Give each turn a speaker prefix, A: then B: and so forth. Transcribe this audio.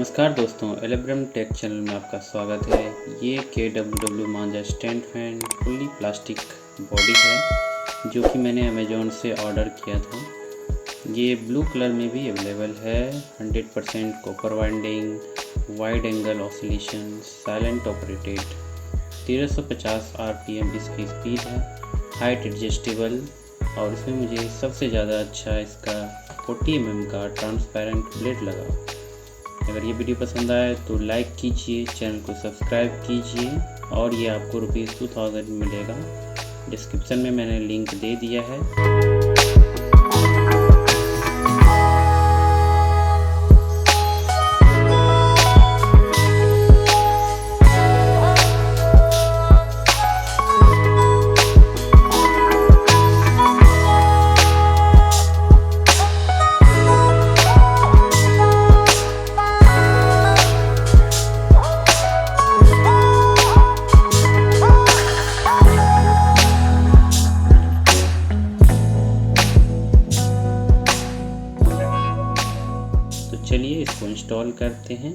A: नमस्कार दोस्तों, एलेब्रम take channel में आपका स्वागत है। ये KW मांजा stand fan fully plastic body है जो कि मैंने अमेज़ॉन से ऑर्डर किया था। ये ब्लू कलर में भी अवेलेबल है। 100% copper winding, wide angle oscillation, silent operated, 1350 RPM इसकी स्पीड है, हाइट एडजस्टेबल। और इसमें मुझे सबसे ज़्यादा अच्छा इसका 40 mm का ट्रांसपेरेंट ब्लेड लगा। अगर ये वीडियो पसंद आए तो लाइक कीजिए, चैनल को सब्सक्राइब कीजिए और ये आपको ₹2000 मिलेगा। डिस्क्रिप्शन में मैंने लिंक दे दिया है। तो चलिए इसको इंस्टॉल करते हैं।